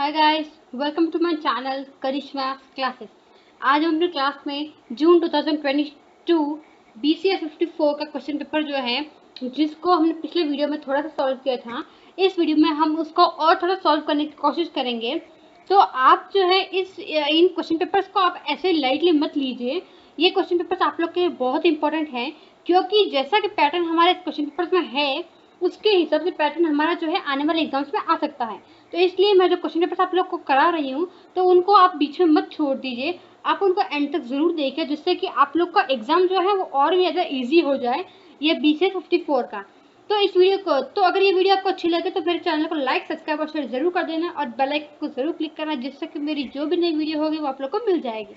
Hi guys, welcome to my channel Karishma classes. आज हम अपने क्लास में जून 2022 BCS 54 का क्वेश्चन पेपर जो है, जिसको हमने पिछले वीडियो में थोड़ा सा सॉल्व किया था, इस वीडियो में हम उसको और थोड़ा सॉल्व करने की कोशिश करेंगे। तो आप जो है इन क्वेश्चन पेपर्स को आप ऐसे लाइटली मत लीजिए। ये क्वेश्चन पेपर्स आप लोग के लिए बहुत इंपॉर्टेंट है, क्योंकि जैसा कि पैटर्न हमारे क्वेश्चन पेपर्स में है, उसके हिसाब से पैटर्न हमारा जो है आने वाले एग्जाम्स में आ सकता है। तो इसलिए मैं जो क्वेश्चन पेपर आप लोग को करा रही हूँ, तो उनको आप बीच में मत छोड़ दीजिए, आप उनको एंड तक जरूर देखिए, जिससे कि आप लोग का एग्जाम जो है वो और भी ज़्यादा ईजी हो जाए ये BCS 54 का। तो इस वीडियो को अगर ये वीडियो आपको अच्छी लगे तो मेरे चैनल को लाइक, सब्सक्राइब और शेयर जरूर कर देना, और बेल आइकन को जरूर क्लिक करना, जिससे कि मेरी जो भी नई वीडियो होगी वो आप लोग को मिल जाएगी।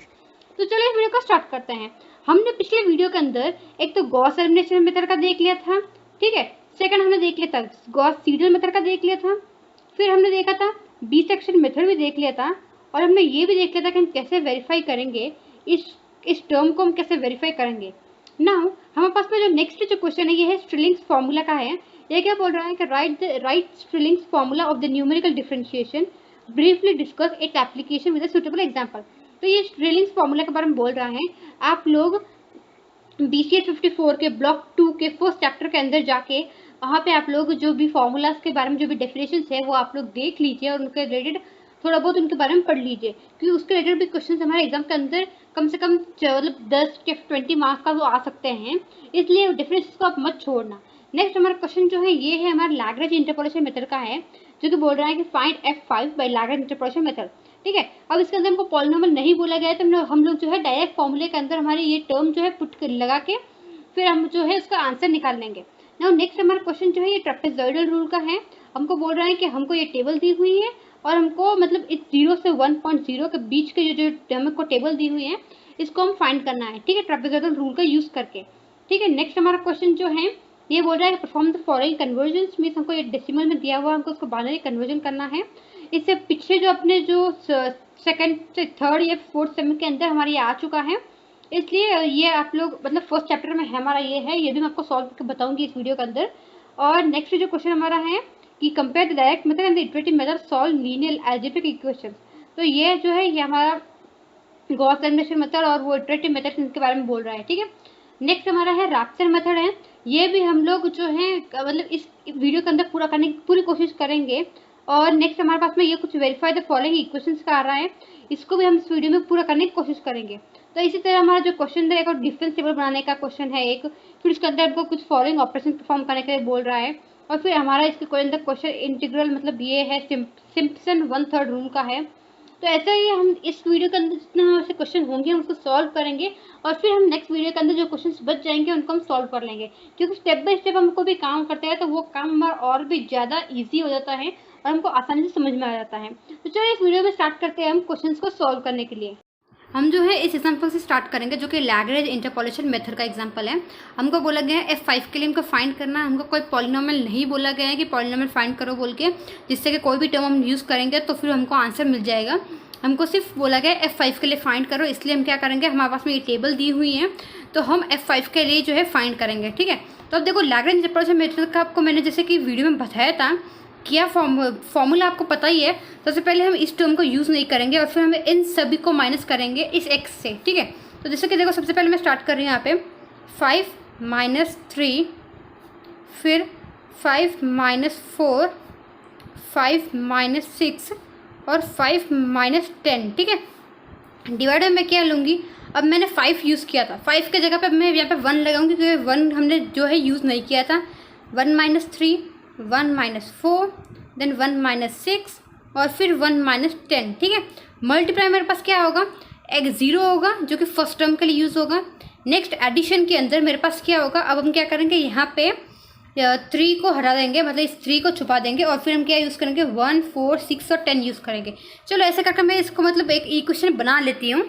तो चलिए इस वीडियो को स्टार्ट करते हैं। हमने पिछले वीडियो के अंदर एक तो गॉस एलिमिनेशन मेथड का देख लिया था, ठीक है। सेकंड हमने देख लिया था गॉस सीडल मेथड का देख लिया था, फिर हमने देखा था बी सेक्शन मेथड भी देख लिया था, और हमने ये भी देख लिया था कि हम कैसे वेरीफाई करेंगे इस टर्म को, हम कैसे वेरीफाई करेंगे। नाउ हमारे पास में जो नेक्स्ट जो क्वेश्चन है, ये है स्ट्रिलिंग्स फॉर्मूला का है। ये क्या बोल रहा है कि right Stirling's formula of the numerical differentiation, briefly discuss its application with a suitable example. तो ये स्ट्रिलिंग्स फॉर्मूला के बारे में बोल रहा है। आप लोग BCS 54 के ब्लॉक 2 के फर्स्ट चैप्टर के अंदर जाके वहाँ पे आप लोग जो भी फॉर्मूलाज के बारे में जो भी डेफिनेशंस है वो आप लोग देख लीजिए, और उनके रिलेटेड थोड़ा बहुत उनके बारे में पढ़ लीजिए, क्योंकि उसके रिलेटेड भी क्वेश्चन हमारे एग्जाम के अंदर कम से कम मतलब 10 के 20 मार्क्स का वो आ सकते हैं, इसलिए डेफिनेशंस को आप मत छोड़ना। नेक्स्ट हमारा क्वेश्चन जो है ये है हमारा लैग्रेंज इंटरपोलेशन मेथड का है, जो कि बोल रहा है कि find F5 by Lagrange interpolation method, ठीक है। अब इसके अंदर हमको पॉलिनोमियल नहीं बोला गया है, तो हम लोग जो है डायरेक्ट फॉर्मूले के अंदर हमारे ये टर्म जो है पुट लगा के फिर हम जो है उसका आंसर निकाल लेंगे। नाउ नेक्स्ट हमारा क्वेश्चन जो है ये ट्रेपेजॉइडल रूल का है। हमको बोल रहा है कि हमको ये टेबल दी हुई है, और हमको मतलब इस 0 से 1.0 के बीच के जो हमको टेबल दी हुई है, इसको हम फाइंड करना है, ठीक है, ट्रेपेजॉइडल रूल का यूज करके, ठीक है। नेक्स्ट हमारा क्वेश्चन जो है ये बोल रहा है perform the following convergence, means हमको ये डेसिमल में दिया हुआ, हमको उसको बाइनरी कन्वर्जन करना है। इससे पीछे जो अपने जो सेकंड से थर्ड या फोर्थ सेमेस्टर के अंदर हमारे ये आ चुका है, इसलिए ये आप लोग मतलब फर्स्ट चैप्टर में हमारा ये है, ये भी मैं आपको सॉल्व करके बताऊंगी इस वीडियो के अंदर। और नेक्स्ट जो क्वेश्चन हमारा है कि compare the direct method and the iterative method solve linear algebraic equations. तो ये जो है ये हमारा गॉस एलिमिनेशन मेथड और वो इटरेटिव मेथड इनके बारे में बोल रहा है, ठीक है। नेक्स्ट हमारा है रैप्सन मेथड है। ये भी हम लोग जो है मतलब इस वीडियो के अंदर पूरा करने की पूरी कोशिश करेंगे। और नेक्स्ट हमारे पास में ये कुछ वेरीफाई द फॉलोइंग इक्वेशंस का आ रहा है, इसको भी हम इस वीडियो में पूरा करने की कोशिश करेंगे। तो इसी तरह हमारा जो क्वेश्चन है एक और डिफरेंस टेबल बनाने का क्वेश्चन है एक, फिर उसके अंदर हमको कुछ फॉलोइंग ऑपरेशन परफॉर्म करने के लिए बोल रहा है, और फिर हमारा इसके अंदर क्वेश्चन इंटीग्रल मतलब ये है सिम्पसन 1/3 रूल का है। तो ऐसा ही हम इस वीडियो के अंदर जितने हमारे क्वेश्चन होंगे हम उसको सॉल्व करेंगे, और फिर हम नेक्स्ट वीडियो के अंदर जो क्वेश्चंस बच जाएंगे उनको हम सॉल्व कर लेंगे, क्योंकि स्टेप बाय स्टेप हमको भी काम करते हैं तो वो काम हमारा और भी ज़्यादा ईजी हो जाता है और हमको आसानी से समझ में आ जाता है। तो चलिए इस वीडियो में स्टार्ट करते हैं हम क्वेश्चंस को सॉल्व करने के लिए। हम जो है इस एग्जाम्पल से स्टार्ट करेंगे, जो कि लैग्रेंज इंटरपोलेशन मेथड का एग्जाम्पल है। हमको बोला गया है F5 के लिए हमको फाइंड करना है, हमको कोई पॉलिनोमियल नहीं बोला गया है कि पॉलिनोमियल फाइंड करो बोल के, जिससे कि कोई भी टर्म हम यूज़ करेंगे तो फिर हमको आंसर मिल जाएगा। हमको सिर्फ बोला गया F5 के लिए फाइंड करो, इसलिए हम क्या करेंगे, हमारे पास में ये टेबल दी हुई है तो हम F5 के लिए जो है फाइंड करेंगे, ठीक है। तो अब देखो लैग्रेंज इंटरपोलेशन मेथड का आपको मैंने जैसे कि वीडियो में बताया था, क्या फॉर्मूला आपको पता ही है। सबसे पहले हम इस टर्म को यूज़ नहीं करेंगे और फिर हम इन सभी को माइनस करेंगे इस x से, ठीक है। तो जैसे कि देखो सबसे पहले मैं स्टार्ट कर रही हूँ यहाँ पे 5 - 3, फिर 5 - 4, 5 - 6 और 5 - 10, ठीक है। डिवाइडर में क्या लूँगी, अब मैंने 5 यूज़ किया था, 5 के जगह पे मैं यहाँ पे 1 लगाऊंगी, क्योंकि 1 हमने जो है यूज़ नहीं किया था। 1 - 3, 1 - 4, देन 1 - 6 और फिर 1 - 10, ठीक है। मल्टीप्लाई मेरे पास क्या होगा, एक 0 होगा जो कि फर्स्ट टर्म के लिए यूज़ होगा। नेक्स्ट एडिशन के अंदर मेरे पास क्या होगा, अब हम क्या करेंगे, यहाँ पे 3 को हटा देंगे, मतलब इस 3 को छुपा देंगे, और फिर हम क्या यूज़ करेंगे 1, 4, 6 और 10 यूज़ करेंगे। चलो ऐसे करके मैं इसको मतलब एक इक्वेशन बना लेती हूँ।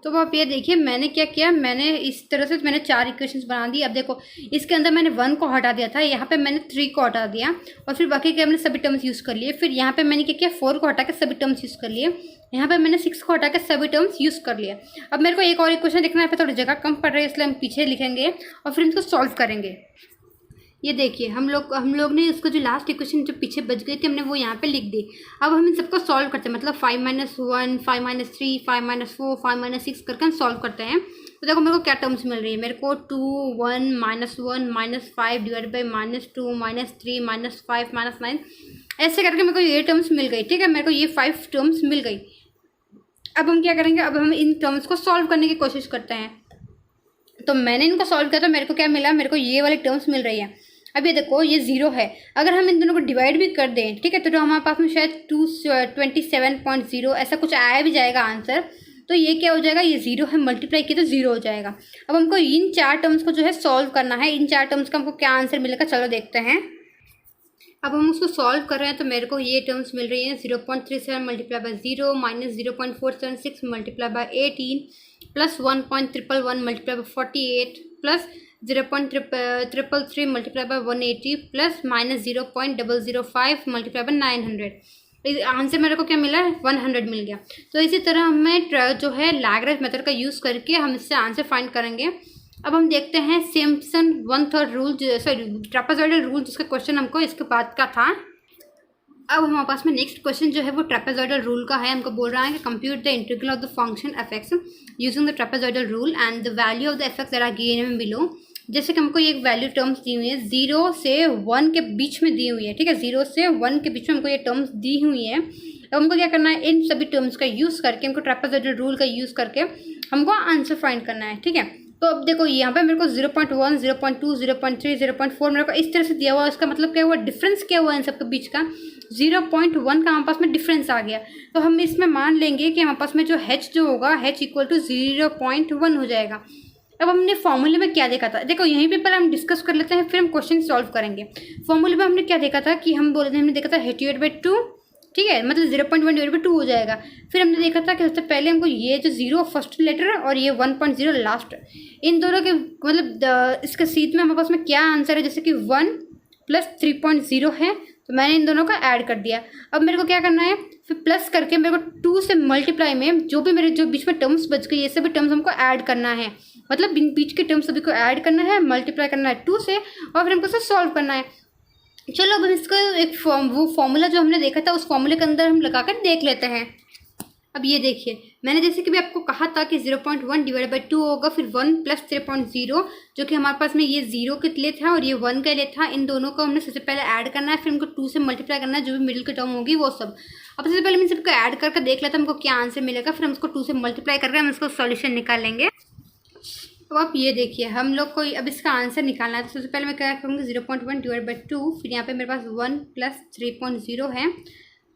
तो आप ये देखिए मैंने क्या किया, मैंने इस तरह से मैंने 4 इक्वेशंस बना दी। अब देखो इसके अंदर मैंने 1 को हटा दिया था, यहाँ पे मैंने 3 को हटा दिया, और फिर बाकी के मैंने सभी टर्म्स यूज़ कर लिए। फिर यहाँ पे मैंने क्या किया, 4 को हटा के सभी टर्म्स यूज़ कर लिए। यहाँ पे मैंने 6 को हटा के सभी टर्म्स यूज़ कर लिया। अब मेरे को एक और इक्वेशन देखना है, यहाँ पे थोड़ी जगह कम पड़ रही है, इसलिए हम पीछे लिखेंगे और फिर इसको सॉल्व करेंगे। ये देखिए हम लोग ने उसको जो लास्ट इक्वेशन जो पीछे बच गई थी हमने वो यहाँ पे लिख दी। अब हम इन सबको सॉल्व करते हैं, मतलब 5 - 1, 5 - 3, 5 - 4, 5 - 6 करके हम सॉल्व करते हैं। तो देखो मेरे को क्या टर्म्स मिल रही है, मेरे को 2, 1, -1, -5 डिवाइड बाई -2, -3, -5, -9 ऐसे करके मेरे को ये टर्म्स मिल गई। ठीक है, मेरे को ये 5 टर्म्स मिल गई। अब हम क्या करेंगे, अब हम इन टर्म्स को सॉल्व करने की कोशिश करते हैं। तो मैंने इनको सॉल्व किया तो मेरे को क्या मिला, मेरे को ये वाली टर्म्स मिल रही है। अब ये देखो ये 0 है, अगर हम इन दोनों को डिवाइड भी कर दें, ठीक है, तो जो हमारे पास में शायद 227.0 ऐसा कुछ आया भी जाएगा आंसर। तो ये क्या हो जाएगा, ये 0 है, मल्टीप्लाई किया तो 0 हो जाएगा। अब हमको इन 4 टर्म्स को जो है सॉल्व करना है। इन 4 टर्म्स का हमको क्या आंसर मिलेगा, चलो देखते हैं। अब हम उसको सॉल्व कर रहे हैं तो मेरे को ये टर्म्स मिल रही हैं 0.37 multiply by 0 minus 0.476 multiply by 18 plus 1.111 multiply by 48 plus 0.333 multiply by 180 plus minus 0.005 multiply by 900। Answer मेरे को क्या मिला, 100 मिल गया। तो इसी तरह हमें जो है लैग्रेंज मेथड का यूज़ करके हम इससे आंसर फाइंड करेंगे। अब हम देखते हैं Simpson 1/3 rule, sorry trapezoidal rule, जिसका क्वेश्चन हमको इसके बाद का था। अब हमारे पास में नेक्स्ट क्वेश्चन जो है वो ट्रेपेजॉइडल रूल का है। हमको बोल रहा है कि compute the integral of the function F X using the trapezoidal rule and the value of the F x that are given below. जैसे कि हमको ये एक वैल्यू टर्म्स दी हुई है, 0 से 1 के बीच में दी हुई है। ठीक है, 0 से 1 के बीच में हमको ये टर्म्स दी हुई है। अब हमको क्या करना है, इन सभी टर्म्स का यूज़ करके, हमको ट्रेपेजॉइडल रूल का यूज़ करके हमको आंसर फाइंड करना है। ठीक है, तो अब देखो यहाँ पे मेरे को 0.1, 0.2, 0.3, 0.4 मेरे को इस तरह से दिया हुआ है। इसका मतलब क्या हुआ, डिफरेंस क्या हुआ इन सबके बीच का, 0.1 का हमारे पास में डिफरेंस आ गया। तो हम इसमें मान लेंगे कि हमारे पास में जो h जो होगा, h इक्वल टू 0.1 हो जाएगा। अब हमने फॉर्मूले में क्या देखा था, देखो यहीं पे पहले हम डिस्कस कर लेते हैं, फिर हम क्वेश्चन सॉल्व करेंगे। फॉर्मूले में हमने क्या देखा था कि हम बोले थे, हमने देखा था h डिवाइड बाई 2, ठीक है, मतलब 0.1 डिवाइड बाई 2 हो जाएगा। फिर हमने देखा था कि सबसे पहले हमको ये जो 0 फर्स्ट लेटर और ये 1.0 लास्ट, इन दोनों के मतलब इसके सीट में हमारे पास में क्या आंसर है, जैसे कि 1 प्लस 3.0 है, तो मैंने इन दोनों का ऐड कर दिया। अब मेरे को क्या करना है, फिर प्लस करके मेरे को 2 से मल्टीप्लाई में जो भी मेरे जो बीच में टर्म्स बच गई, ये सभी टर्म्स हमको ऐड करना है। मतलब बीच के टर्म्स सभी को ऐड करना है, मल्टीप्लाई करना है 2 से, और फिर हमको इसे सॉल्व करना है। चलो अब इसका एक वो फॉर्मूला जो हमने देखा था उस फॉर्मूले के अंदर हम लगा कर देख लेते हैं। अब ये देखिए, मैंने जैसे कि भी आपको कहा था कि 0.1 डिवाइड बाई 2 होगा, फिर 1 प्लस 3.0 जो कि हमारे पास में ये 0 के लिए था और ये 1 के लिए था। इन दोनों को हमने सबसे पहले ऐड करना है, फिर हमको 2 से मल्टीप्लाई करना है, जो भी मिडिल की टर्म होगी वो सब। अब सबसे पहले मैं सबको ऐड करके देख लेता हूँ हमको क्या आंसर मिलेगा, फिर हम उसको 2 से मल्टीप्लाई करके हम इसको सॉल्यूशन निकालेंगे। तो आप ये देखिए, हम लोग को अब इसका आंसर निकालना है। तो सबसे पहले मैं क्या करूँगी, 0.1 डिवाइड बाई 2, फिर यहाँ पे मेरे पास 1 प्लस 3.0 है,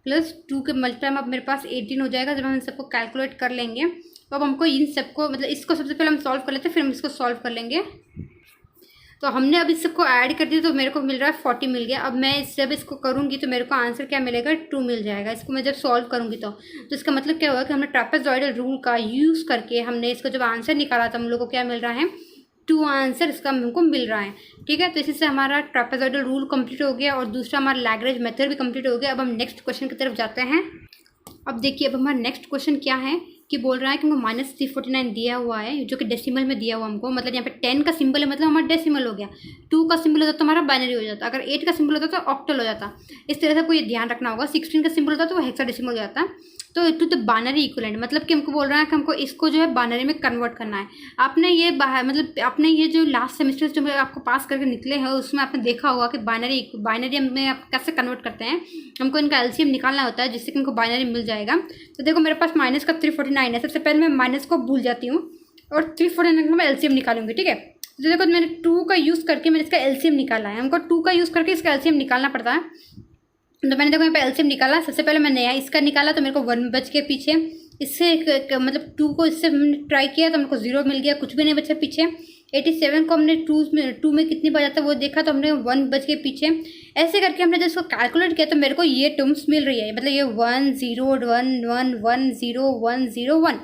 प्लस 2 के मल्टीप्लाई में अब मेरे पास 18 हो जाएगा। जब हम इन सबको कैलकुलेट कर लेंगे तो अब हमको इन सबको मतलब इसको सबसे पहले हम सॉल्व कर लेते हैं, फिर हम इसको सॉल्व कर लेंगे। तो हमने अब इस सबको ऐड कर दिया तो मेरे को मिल रहा है 40 मिल गया। अब मैं जब इसको करूँगी तो मेरे को आंसर क्या मिलेगा, 2 मिल जाएगा। इसको मैं जब सॉल्व करूँगी तो इसका मतलब क्या होगा कि हमने ट्रेपेजॉइडल रूल का यूज़ करके हमने इसको जब आंसर निकाला था, हम लोग को क्या मिल रहा है, 2 आंसर इसका हमको मिल रहा है। ठीक है, तो इसी से हमारा ट्रेपेजॉइडल रूल कंप्लीट हो गया और दूसरा हमारा लैग्रेंज मेथड भी कंप्लीट हो गया। अब हम नेक्स्ट क्वेश्चन की तरफ जाते हैं। अब देखिए, अब हमारा नेक्स्ट क्वेश्चन क्या है कि बोल रहा है कि हमको -349 दिया हुआ है, जो कि डेसिमल में दिया हुआ हमको, मतलब यहाँ पे 10 का सिंबल है, मतलब हमारा डेसिमल हो गया। 2 का सिंबल होता तो हमारा बाइनरी हो जाता, अगर 8 का सिंबल होता तो ऑक्टल हो जाता। इस तरह से आपको ये ध्यान रखना होगा। 16 का सिंबल होता तो वो हेक्साडेसिमल हो जाता। तो टू द बाइनरी इक्विवेलेंट, मतलब कि हमको बोल रहा है कि हमको इसको जो है बाइनरी में कन्वर्ट करना है। आपने ये मतलब आपने ये जो लास्ट सेमेस्टर जो आपको पास करके निकले हैं उसमें आपने देखा होगा कि बाइनरी में आप कैसे कन्वर्ट करते हैं। हमको इनका एलसीएम निकालना होता है जिससे कि हमको बाइनरी मिल जाएगा। तो देखो मेरे पास माइनस का 349 है। सबसे पहले मैं माइनस को भूल जाती हूँ और 349 का मैं एलसीएम निकालूंगी। ठीक है, तो देखो मैंने 2 का यूज़ करके मैंने इसका एलसीएम निकाला है। हमको 2 का यूज़ करके इसका एलसीएम निकालना पड़ता है। तो मैंने देखो यहाँ पे एलसीएम निकाला। सबसे पहले मैंने यहाँ इसका निकाला तो मेरे को 1 बच के पीछे, इससे मतलब 2 को इससे हमने ट्राई किया तो हमको 0 मिल गया, कुछ भी नहीं बचा पीछे। 87 को हमने 2 में कितनी बार जाता है वो देखा तो हमने 1 बच के पीछे। ऐसे करके हमने जब इसको कैलकुलेट किया तो मेरे को ये टर्म्स मिल रही है, मतलब ये 1 0 1 1 1 0 1 0 1।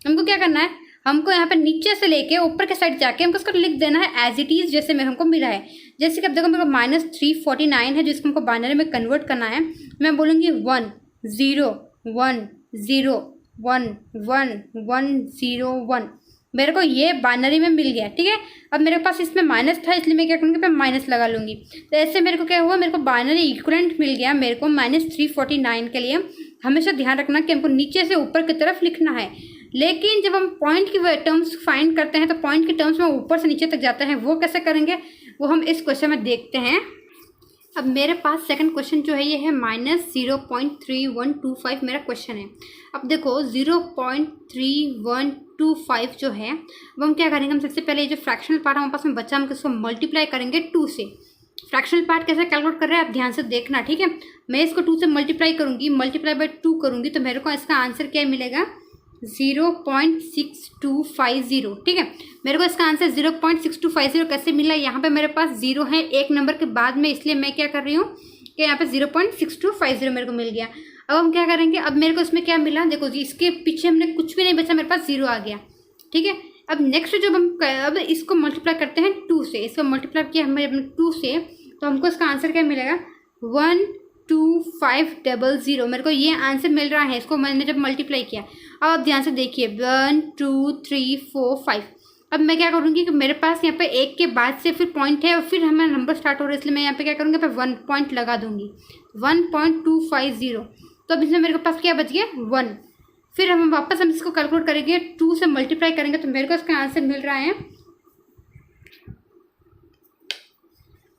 हमको क्या करना है, हमको यहाँ पे नीचे से लेके ऊपर के साइड जाके हमको इसको लिख देना है एज इट इज़ जैसे मेरे हमको मिला है। जैसे कि अब देखो मेरे को -349 है जिसको हमको बाइनरी में कन्वर्ट करना है। मैं बोलूँगी 1 0 1 0 1 1 1 0 1। मेरे को ये बाइनरी में मिल गया, ठीक है। अब मेरे पास इसमें माइनस था, इसलिए मैं क्या करूँगी, मैं माइनस लगा लूँगी। तो ऐसे मेरे को क्या हुआ, मेरे को बाइनरी इक्विवेलेंट मिल गया मेरे को -349 के लिए। हमेशा ध्यान रखना कि हमको नीचे से ऊपर की तरफ लिखना है, लेकिन जब हम पॉइंट की टर्म्स फाइंड करते हैं तो पॉइंट के टर्म्स में ऊपर से नीचे तक जाते हैं। वो कैसे करेंगे वो हम इस क्वेश्चन में देखते हैं। अब मेरे पास सेकंड क्वेश्चन जो है ये है -0.3125 मेरा क्वेश्चन है। अब देखो 0.3125 जो है वो हम क्या करेंगे, हम सबसे पहले ये जो फ्रैक्शनल पार्ट हमारे पास में बचा हम इसको मल्टीप्लाई करेंगे 2 से। फ्रैक्शनल पार्ट कैसे कैलकुलेट कर रहे हैं आप ध्यान से देखना, ठीक है। मैं इसको 2 से मल्टीप्लाई करूँगी, मल्टीप्लाई बाय 2 करूँगी तो मेरे को इसका आंसर क्या मिलेगा 0.6250, ठीक है। मेरे को इसका आंसर 0.6250 कैसे मिला, यहाँ पे मेरे पास 0 है एक नंबर के बाद में, इसलिए मैं क्या कर रही हूँ कि यहाँ पे 0.6250 मेरे को मिल गया। अब हम क्या करेंगे, अब मेरे को इसमें क्या मिला, देखो जी इसके पीछे हमने कुछ भी नहीं बचा, मेरे पास 0 आ गया, ठीक है। अब नेक्स्ट जब हम अब इसको मल्टीप्लाई करते हैं 2 से, इसको मल्टीप्लाई किया हमें 2 से, तो हमको इसका आंसर क्या मिलेगा 12500। मेरे को ये आंसर मिल रहा है, इसको मैंने जब मल्टीप्लाई किया। अब आप ध्यान से देखिए 1 2 3 4 5। अब मैं क्या करूँगी कि मेरे पास यहाँ पे एक के बाद से फिर पॉइंट है और फिर हमारा नंबर स्टार्ट हो रहा है, इसलिए मैं यहाँ पे क्या करूँगी, यहाँ पे 1 पॉइंट लगा दूँगी 1.250। तो अब इसमें मेरे पास क्या बच गया 1। फिर हम वापस इसको कैलकुलेट करेंगे 2 से मल्टीप्लाई करेंगे तो मेरे को इसका आंसर मिल रहा है।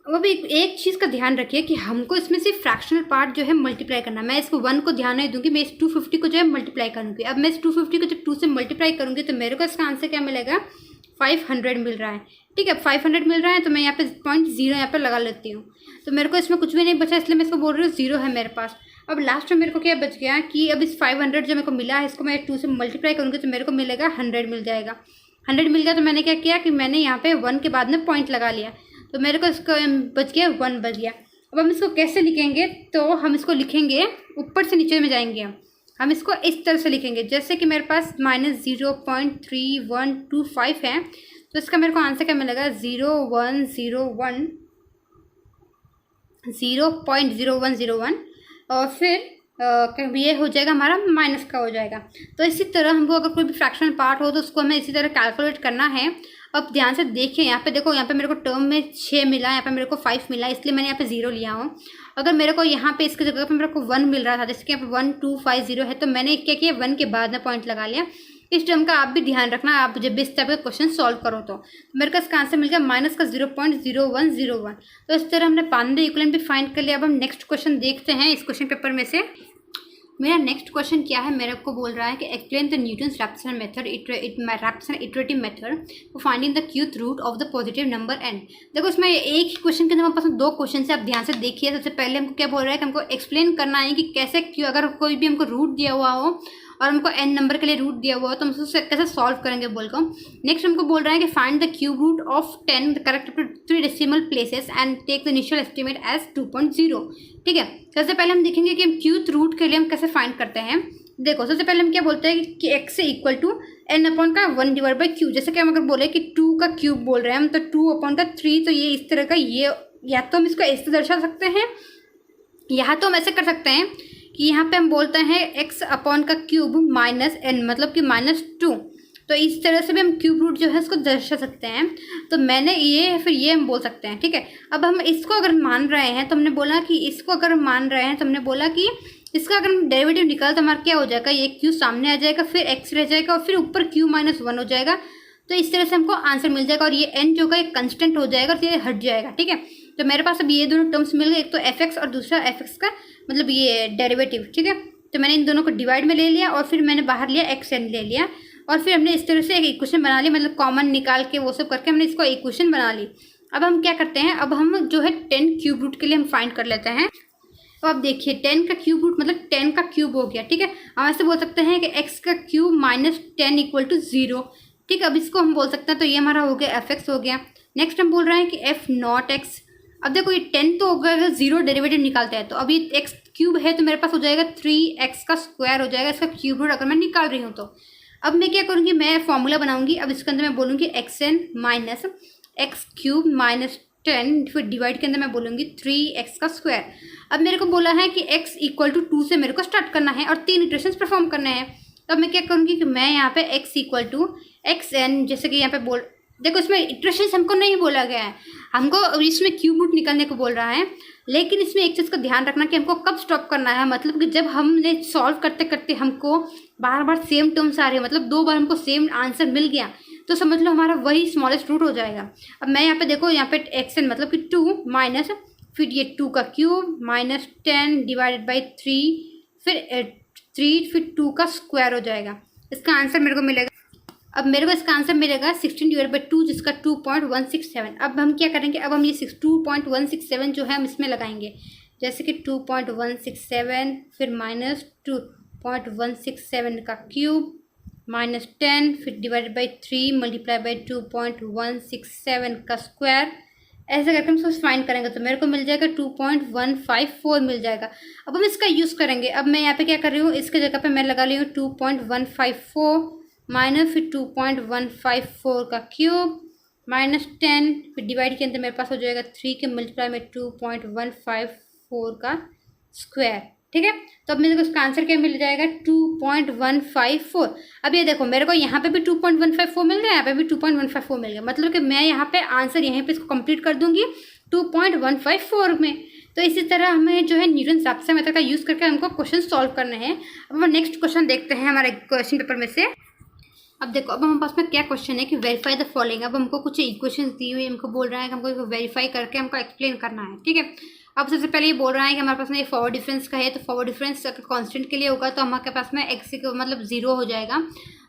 अब अभी एक चीज़ का ध्यान रखिए कि हमको इसमें सिर्फ फ्रैक्शनल पार्ट जो है मल्टीप्लाई करना। मैं इसको 1 को ध्यान नहीं दूंगी, मैं इस 250 को जो है मल्टीप्लाई करूँगी। अब मैं इस 250 को जब 2 से मल्टीप्लाई करूँगी तो मेरे को इसका आंसर क्या मिलेगा 500 मिल रहा है, ठीक है। 500 मिल रहा है तो मैं यहाँ पे 0.0 यहाँ पे लगा लेती हूँ। तो मेरे को इसमें कुछ भी नहीं बचा, इसलिए मैं इसको बोल रही हूँ 0 है मेरे पास। अब लास्ट में मेरे को क्या बच गया कि अब इस 500 जो मेरे को मिला है इसको मैं 2 से मल्टीप्लाई करूँगी तो मेरे को मिलेगा 100 मिल जाएगा। 100 मिल गया तो मैंने क्या किया कि मैंने यहाँ पे 1 के बाद में पॉइंट लगा लिया, तो मेरे को इसको बच गया 1 बच गया। अब हम इसको कैसे लिखेंगे, तो हम इसको लिखेंगे ऊपर से नीचे में जाएंगे, हम इसको इस तरह से लिखेंगे जैसे कि मेरे पास -0.3125 है, तो इसका मेरे को आंसर क्या मिलेगा 0.0101 और फिर ये हो जाएगा हमारा माइनस का हो जाएगा। तो इसी तरह हमको अगर कोई भी फ्रैक्शनल पार्ट हो तो उसको हमें इसी तरह कैलकुलेट करना है। अब ध्यान से देखिए यहाँ पे देखो, यहाँ पे मेरे को टर्म में 6 मिला, यहाँ पे मेरे को 5 मिला, इसलिए मैंने यहाँ पे 0 लिया हूँ। अगर मेरे को यहाँ पे इसकी जगह पे मेरे को 1 मिल रहा था, जैसे कि यहाँ पे 1250 है, तो मैंने क्या किया 1 के बाद में पॉइंट लगा लिया। इस टर्म का आप भी ध्यान रखना, आप जब भी इस टाइप का क्वेश्चन सॉल्व करो तो मेरे को इसका आंसर मिल गया माइनस का 0.0101। तो इस तरह हमने बाइनरी इक्विवेलेंट भी फाइंड कर लिया। अब हम नेक्स्ट क्वेश्चन देखते हैं इस क्वेश्चन पेपर में से। मेरा नेक्स्ट क्वेश्चन क्या है, मेरे को बोल रहा है कि explain the Newton's Raphson method Raphson iterative method for finding the qth root of the positive number n। देखो इसमें एक ही क्वेश्चन के अंदर हमारे पास 2 क्वेश्चन है, आप ध्यान से देखिए। सबसे पहले हमको क्या बोल रहा है कि हमको एक्सप्लेन करना है कि कैसे क्यों अगर कोई भी हमको रूट दिया हुआ हो और हमको n नंबर के लिए रूट दिया हुआ हो तो हम उसको कैसे सॉल्व करेंगे बोल को। नेक्स्ट हमको बोल रहा है कि find the cube root of 10 correct to 3 decimal places and take the initial estimate as 2.0, ठीक है। सबसे पहले हम देखेंगे कि हम क्यूथ रूट के लिए हम कैसे फाइंड करते हैं। देखो सबसे पहले हम क्या बोलते हैं कि x से इक्वल टू n अपॉन का 1 डिवाइड बाई क्यू। जैसे कि हम अगर बोले कि 2 का क्यूब बोल रहे हैं हम, तो 2 अपॉन का 3, तो ये इस तरह का, ये या तो हम इसको ऐसे दर्शा सकते हैं या तो हम ऐसे कर सकते हैं कि यहाँ पे हम बोलते हैं x अपॉन का क्यूब माइनस n, मतलब कि -2। तो इस तरह से भी हम क्यूब रूट जो है उसको दर्शा सकते हैं। तो मैंने ये फिर ये हम बोल सकते हैं, ठीक है। अब हम इसको अगर मान रहे हैं तो हमने बोला कि इसको अगर मान रहे हैं तो हमने बोला कि इसका अगर हम डेरिवेटिव निकाल तो हमारा क्या हो जाएगा, ये क्यू सामने आ जाएगा, फिर x रह जाएगा और फिर ऊपर q-1 हो जाएगा। तो इस तरह से हमको आंसर मिल जाएगा और ये n जो का एक कंस्टेंट हो जाएगा और ये हट जाएगा, ठीक है। तो मेरे पास अब ये दोनों टर्म्स मिल गए, एक तो fx और दूसरा fx का मतलब ये डेरिवेटिव, ठीक है। तो मैंने इन दोनों को डिवाइड में ले लिया और फिर मैंने बाहर लिया xn ले लिया और फिर हमने इस तरह से एक इक्वेशन बना ली, मतलब कॉमन निकाल के वो सब करके हमने इसको इक्वेशन बना ली। अब हम क्या करते हैं, अब हम जो है 10 क्यूब रूट के लिए हम फाइंड कर लेते हैं। तो अब देखिए 10 का क्यूब रूट मतलब 10 का क्यूब हो गया, ठीक है। हम ऐसे बोल सकते हैं कि x का क्यूब माइनस 10 इक्वल टू 0, ठीक है। अब इसको हम बोल सकते हैं, तो ये हमारा हो गया fx हो गया। नेक्स्ट हम बोल रहे हैं कि f0x। अब देखो ये 10 तो हो गया, अगर 0 डेरिवेटिव निकालते हैं तो अभी x क्यूब है तो मेरे पास हो जाएगा 3x का स्क्वायर हो जाएगा, इसका क्यूब रूट अगर मैं निकाल रही हूँ तो। अब मैं क्या करूँगी, मैं फॉर्मूला बनाऊंगी। अब इसके अंदर मैं बोलूँगी xn minus x cube minus 10, फिर डिवाइड के अंदर मैं बोलूँगी 3x का स्क्वायर। अब मेरे को बोला है कि x इक्वल टू 2 से मेरे को स्टार्ट करना है और 3 इटरेशंस परफॉर्म करने हैं। तो अब मैं क्या करूँगी कि मैं यहाँ पे x इक्वल टू xn, जैसे कि यहाँ पे बोल देखो इसमें इटरेशन हमको नहीं बोला गया है, हमको इसमें क्यूब रूट निकालने को बोल रहा है। लेकिन इसमें एक चीज़ का ध्यान रखना कि हमको कब स्टॉप करना है, मतलब कि जब हमने सॉल्व करते करते हमको बार बार सेम टर्म्स आ रही है, मतलब 2 बार हमको सेम आंसर मिल गया, तो समझ लो हमारा वही स्मॉलेस्ट रूट हो जाएगा। अब मैं यहाँ पे देखो, यहाँ पे एक्सन मतलब कि 2 माइनस फिर ये 2 का क्यूब माइनस 10 डिवाइडेड बाई 3 फिर 3 फिर 2 का स्क्वायर हो जाएगा। इसका आंसर मेरे को मिलेगा, अब मेरे को इसका आंसर मिलेगा 16 डिवाइड बाई 2 जिसका 2.167। अब हम क्या करेंगे, अब हम ये 2.167 जो है हम इसमें लगाएंगे, जैसे कि 2.167 फिर माइनस 2.167 का क्यूब माइनस 10 फिर डिवाइडेड बाई 3 मल्टीप्लाई बाई 2.167 का स्क्वायर। ऐसे करके हम इसको फाइंड करेंगे तो मेरे को मिल जाएगा 2.154 मिल जाएगा। अब हम इसका यूज़ करेंगे। अब मैं यहाँ पे क्या कर रही हूँ, इसके जगह पे मैं लगा रही हूँ 2.154 माइनस फिर 2.154 का क्यूब माइनस 10 फिर डिवाइड के अंदर मेरे पास हो जाएगा 3 के मल्टीप्लाई में 2.154 का स्क्वायर। ठीक है, तो अब मेरे को इसका आंसर क्या मिल जाएगा 2.154। अब ये देखो मेरे को यहाँ पे भी 2.154 मिल गया, यहाँ पे भी 2.154 मिल गया, मतलब कि मैं यहाँ पे आंसर यहीं पे इसको कंप्लीट कर दूंगी 2.154 में। तो इसी तरह हमें जो है न्यूटन राफसन मेथड का यूज़ करके हमको क्वेश्चन सॉल्व करने हैं। अब हम नेक्स्ट क्वेश्चन देखते हैं हमारे क्वेश्चन पेपर में से। अब देखो, अब हमारे पास में क्या क्वेश्चन है कि वेरीफाई द फॉलोइंग। अब हमको कुछ इक्वेशंस दी हुई, हमको बोल रहा है कि हमको वेरीफाई करके हमको एक्सप्लेन करना है। ठीक है, अब सबसे पहले ये बोल रहा है कि हमारे पास में ये फॉरवर्ड डिफरेंस का है, तो फॉरवर्ड डिफरेंस अगर कांस्टेंट के लिए होगा तो हमारे पास में एक्स मतलब 0 हो जाएगा।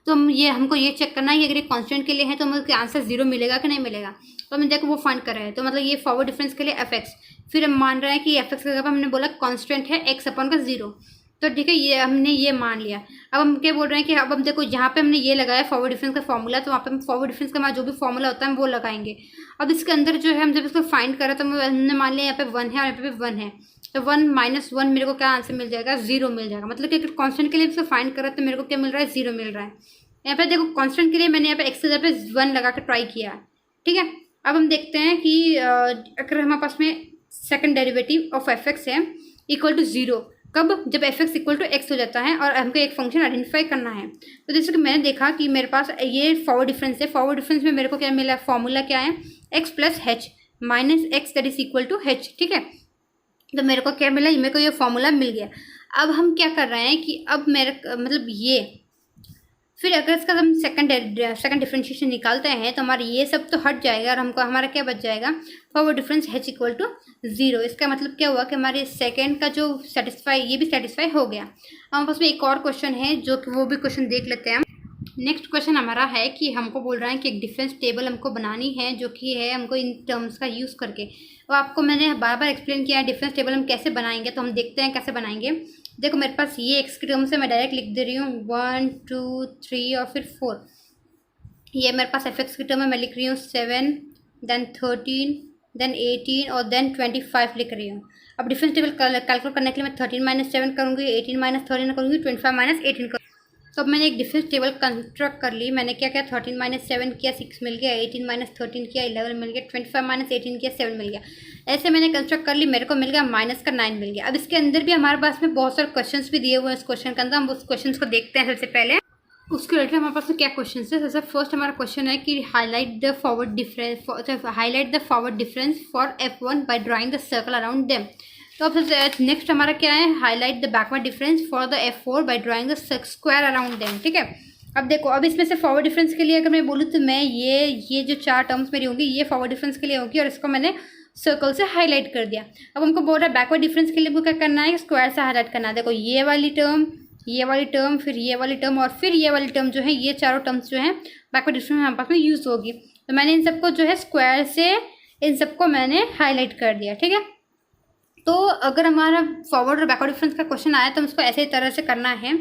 तो हमको ये चेक करना है कि अगर ये कांस्टेंट के लिए है तो हमको आंसर 0 मिलेगा कि नहीं मिलेगा। तो हम देखो वो फाइंड कर रहे हैं, तो मतलब ये फॉरवर्ड डिफरेंस के लिए एफ एक्स, फिर हम मान रहे हैं कि एफ एक्स की जगह पर हमने बोला कांस्टेंट है एक्स अपॉन का 0, तो ठीक है ये हमने ये मान लिया। अब हम क्या बोल रहे हैं कि अब हम देखो यहाँ पे हमने ये लगाया फॉरवर्ड डिफरेंस का फॉर्मूला, तो वहाँ पे हम फॉरवर्ड डिफरेंस का हमारा जो भी फॉर्मूला होता है हम वो लगाएंगे। अब इसके अंदर जो है हम जब इसको फाइंड करें तो हमने मान लिया यहाँ पे 1 है और यहाँ पे भी 1 है, तो 1 माइनस 1 मेरे को क्या आंसर मिल जाएगा 0 मिल जाएगा। मतलब कि अगर कॉन्स्टेंट के लिए इसको फाइंड करें तो मेरे को क्या मिल रहा है 0 मिल रहा है। यहाँ पे देखो कॉन्स्टेंट के लिए मैंने यहाँ पे एक्स की जगह पे 1 लगा के ट्राई किया है। ठीक है, अब हम देखते हैं कि अगर हमारे पास में second derivative of F X है इक्वल टू 0, कब, जब F X equal to X हो जाता है और हमको एक फंक्शन आइडेंटिफाई करना है। तो जैसे कि मैंने देखा कि मेरे पास ये फॉरवर्ड डिफरेंस है, फॉरवर्ड डिफरेंस में मेरे को क्या मिला, फॉर्मूला क्या है X plus H minus X that is equal to H. ठीक है, तो मेरे को क्या मिला, मेरे को ये फॉर्मूला मिल गया। अब हम क्या कर रहे हैं कि अब मेरे मतलब ये फिर अगर इसका हम सेकंड डिफरेंशिएशन निकालते हैं तो हमारा ये सब तो हट जाएगा और हमको हमारा क्या बच जाएगा forward difference h equal to 0। इसका मतलब क्या हुआ कि हमारे सेकंड का जो सेटिस्फाई, ये भी सेटिस्फाई हो गया। हमारे पास में एक और क्वेश्चन है जो कि वो भी क्वेश्चन देख लेते हैं हम। नेक्स्ट क्वेश्चन हमारा है कि हमको बोल रहा है कि एक डिफरेंस टेबल हमको बनानी है जो कि है हमको इन टर्म्स का यूज़ करके। तो आपको मैंने बार बार एक्सप्लेन किया है डिफरेंस टेबल हम कैसे बनाएंगे, तो हम देखते हैं कैसे बनाएंगे। देखो मेरे पास ये एक्स के टर्म्स है, मैं डायरेक्ट लिख दे रही हूँ 1 2 3 और फिर 4। ये मेरे पास एफ एक्स की टर्म है, मैं लिख रही हूँ 7 देन 13 देन 18 और देन 25 लिख रही हूँ। अब डिफरेंस टेबल कैलकुलेट करने के लिए मैं 13 माइनस 7 करूँगी, 18 माइनस 13 करूँगी, 25 माइनस 18 करूँगी। तो अब मैंने एक डिफरेंस टेबल कंस्ट्रक्ट कर ली। मैंने क्या किया 13 माइनस 7 किया 6 मिल गया, 18 माइनस 13 किया 11 मिल गया, 25 माइनस 18 किया 7 मिल गया। ऐसे मैंने कंस्ट्रक्ट कर ली, मेरे को मिल गया माइनस का 9 मिल गया। अब इसके अंदर भी हमारे पास में बहुत सारे क्वेश्चंस भी दिए हुए हैं। इस क्वेश्चन के अंदर हम उस क्वेश्चन को देखते हैं। सबसे पहले उसके रिलेटेड हमारे पास क्या क्वेश्चन है। सबसे फर्स्ट हमारा क्वेश्चन है कि highlight the forward difference for F1 by drawing the circle around them. तो अब नेक्स्ट हमारा क्या है, highlight the backward difference for the F4 by drawing the square around them. ठीक है, अब देखो अब इसमें से फॉरवर्ड डिफरेंस के लिए अगर मैं बोलूँ तो मैं ये जो 4 टर्म्स मेरी होंगी ये फॉरवर्ड डिफरेंस के लिए होगी और इसको मैंने सर्कल से हाईलाइट कर दिया। अब हमको बोल रहा है बैकवर्ड डिफरेंस के लिए हमको क्या करना है, स्क्वायर से हाईलाइट करना है। देखो ये वाली टर्म, ये वाली टर्म, फिर ये वाली टर्म और फिर ये वाली टर्म जो है, ये चारों टर्म्स जो है बैकवर्ड डिफरेंस हमारे पास में यूज़ होगी। तो मैंने इन सबको जो है स्क्वायर से इन सबको मैंने हाईलाइट कर दिया। ठीक है, तो अगर हमारा फॉरवर्ड और बैकवर्ड डिफरेंस का क्वेश्चन आया तो हमको ऐसे तरह से करना है।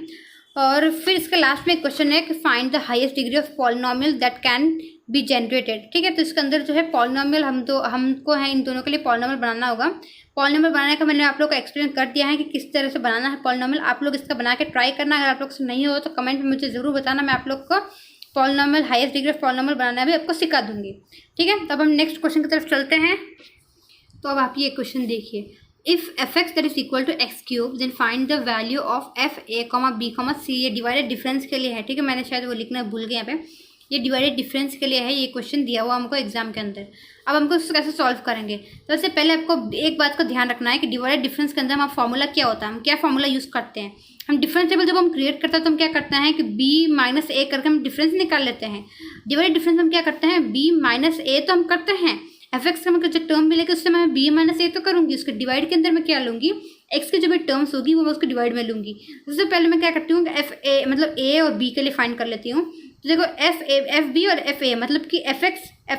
और फिर इसके लास्ट में एक क्वेश्चन है कि find the highest degree of polynomial that can be generated. ठीक है, तो इसके अंदर जो है पॉलिनोमियल हमको है इन दोनों के लिए पॉलिनोमियल बनाना होगा। पॉलिनोमियल बनाने का मैंने आप लोग को एक्सप्लेन कर दिया है कि किस तरह से बनाना है पॉलिनोमियल। आप लोग इसका बना के ट्राई करना। अगर आप लोग से नहीं हो तो कमेंट में मुझे ज़रूर बताना, मैं आप लोग को polynomial highest degree of polynomial बनाना भी आपको सिखा दूंगी। ठीक है, तो अब हम नेक्स्ट क्वेश्चन की तरफ चलते हैं। तो अब आप ये क्वेश्चन देखिए, if f x that is equal to x cube then find the value of f A comma b comma c. ये डिवाइडेड डिफरेंस के लिए है, ठीक है, मैंने शायद वो लिखना भूल गया यहाँ पे। ये डिवाइडेड डिफरेंस के लिए है, ये क्वेश्चन दिया हुआ हमको एग्जाम के अंदर। अब हमको इसको कैसे सॉल्व करेंगे, तो इससे पहले आपको एक बात का ध्यान रखना है कि डिवाइडेड डिफरेंस के अंदर हमारा फॉर्मूला क्या होता है, हम क्या फॉर्मूला यूज़ करते हैं। हम डिफरेंस टेबल जब हम क्रिएट करते हैं तो हम क्या करते हैं कि b माइनस ए करके हम डिफरेंस निकाल लेते हैं। डिवाइडेड डिफरेंस हम क्या करते हैं, b माइनस ए तो हम करते हैं, एफ एक्स का मतलब जो टर्म मिलेगा उससे मैं b माइनस ए तो करूँगी, उसके डिवाइड के अंदर मैं क्या लूँगी, x की जो भी टर्म्स होगी वो मैं उसको डिवाइड में लूँगी। सबसे पहले मैं क्या करती हूँ, एफ ए मतलब a और b के लिए फाइंड कर लेती हूँ। तो देखो एफ बी और एफ ए मतलब कि एफ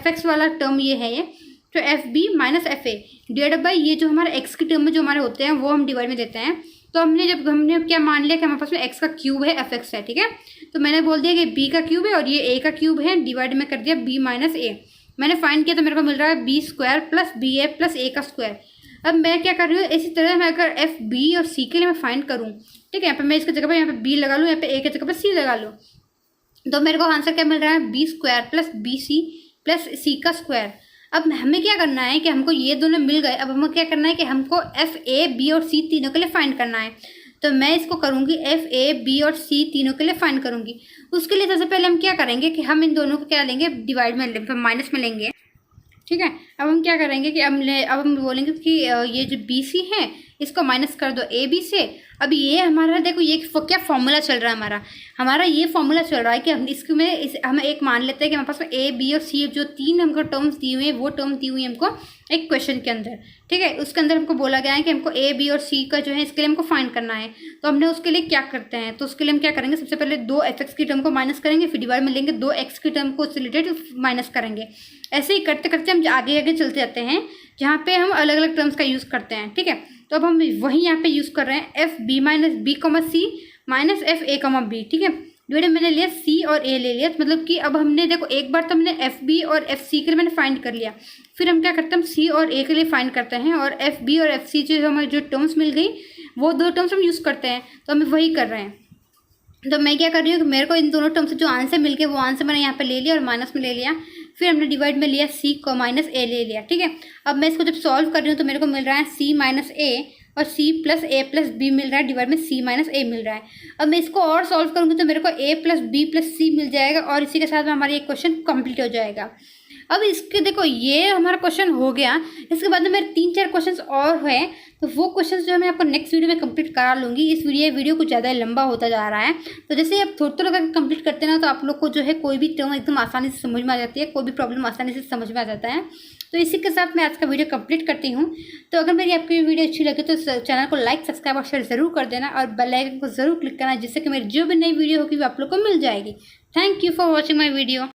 एक्स वाला टर्म ये है, ये तो F B minus F A divide by ये जो हमारा एक्स की टर्म में जो हमारे होते हैं वो हम डिवाइड में देते हैं। तो हमने क्या मान लिया कि हमारे पास में एक्स का क्यूब है, एफ एक्स है, ठीक है। तो मैंने बोल दिया कि बी का क्यूब है और ये ए का क्यूब है, डिवाइड में कर दिया बी माइनस ए। मैंने फाइंड किया तो मेरे को मिल रहा है बी स्क्वायर प्लस बी ए प्लस ए का स्क्वायर। अब मैं क्या कर रही हूँ, इसी तरह मैं अगर एफ बी और सी के लिए मैं फाइंड करूँ, ठीक है, यहाँ पे मैं इसकी जगह पर यहाँ पे बी लगा लूँ, यहाँ पे ए की जगह पर सी लगा लूँ, तो मेरे को आंसर क्या मिल रहा है, b square plus b c plus c का स्क्वायर। अब हमें क्या करना है कि हमको ये दोनों मिल गए, अब हमें क्या करना है कि हमको एफ ए बी और सी तीनों के लिए फाइंड करना है। तो मैं इसको करूँगी एफ ए बी और सी तीनों के लिए फाइंड करूँगी। उसके लिए सबसे पहले हम क्या करेंगे कि हम इन दोनों को क्या लेंगे, डिवाइड में लेंगे, माइनस में लेंगे, ठीक है। अब हम क्या करेंगे कि अब हम बोलेंगे कि ये जो बी सी है इसको माइनस कर दो ए बी से। अब ये हमारा देखो ये क्या फॉर्मूला चल रहा है, हमारा ये फॉर्मूला चल रहा है कि हम हम एक मान लेते हैं कि हमारे पास में ए बी और सी जो तीन हमको टर्म्स दी हुई हैं वो टर्म दी हुई है हमको एक क्वेश्चन के अंदर, ठीक है। उसके अंदर हमको बोला गया है कि हमको ए बी और सी का जो है इसके लिए हमको फाइंड करना है। तो हमने उसके लिए क्या करते हैं, तो उसके लिए हम क्या करेंगे, सबसे पहले दो एफ एक्स की टर्म को माइनस करेंगे, फिर डिवाइड में लेंगे दो एक्स की टर्म को उससे रिलेटेड माइनस करेंगे। ऐसे ही करते करते हम आगे आगे चलते जाते हैं जहाँ पे हम अलग अलग टर्म्स का यूज़ करते हैं, ठीक है। तो अब हम वही यहाँ पे यूज़ कर रहे हैं F B minus B comma C minus F ए कॉमा बी, ठीक है। डिवाइड मैंने लिया सी और ए ले लिया, मतलब कि अब हमने देखो एक बार तो हमने एफ बी और एफ सी के लिए मैंने फाइंड कर लिया, फिर हम क्या करते हैं, हम सी और ए के लिए फाइंड करते हैं, और एफ बी और एफ सी जो हमारी जो टर्म्स मिल गई वो दो टर्म्स हम यूज़ करते हैं। तो हम वही कर रहे हैं। तो मैं क्या कर रही हूँ कि मेरे को इन दोनों टर्म से जो आंसर मिल गया वो आंसर मैंने यहाँ पे ले लिया और माइनस में ले लिया, फिर हमने डिवाइड में लिया सी को माइनस ए ले लिया, ठीक है। अब मैं इसको जब सॉल्व कर रही हूँ तो मेरे को मिल रहा है सी माइनस ए और सी प्लस ए प्लस बी मिल रहा है, डिवाइड में सी माइनस ए मिल रहा है। अब मैं इसको और सॉल्व करूँगी तो मेरे को ए प्लस बी प्लस सी मिल जाएगा और इसी के साथ में हमारा ये क्वेश्चन कंप्लीट हो जाएगा। अब इसके देखो ये हमारा क्वेश्चन हो गया, इसके बाद में मेरे 3-4 क्वेश्चंस और हैं, तो वो क्वेश्चंस जो है मैं आपको नेक्स्ट वीडियो में कंप्लीट करा लूँगी। इस वीडियो कुछ ज़्यादा लंबा होता जा रहा है, तो जैसे आप थोड़ा थोड़ा कंप्लीट करते हैं ना तो आप लोग को जो है कोई भी टर्म एकदम आसानी से समझ में आ जाती है, कोई भी प्रॉब्लम आसानी से समझ में आ जाता है। तो इसी के साथ मैं आज का वीडियो कंप्लीट करती हूँ। तो अगर मेरी आपकी वीडियो अच्छी लगे तो चैनल को लाइक सब्सक्राइब और शेयर ज़रूर कर देना और बेल आइकन को ज़रूर क्लिक करना, जिससे कि मेरी जो भी नई वीडियो होगी वो आप लोग को मिल जाएगी। Thank you for watching my video.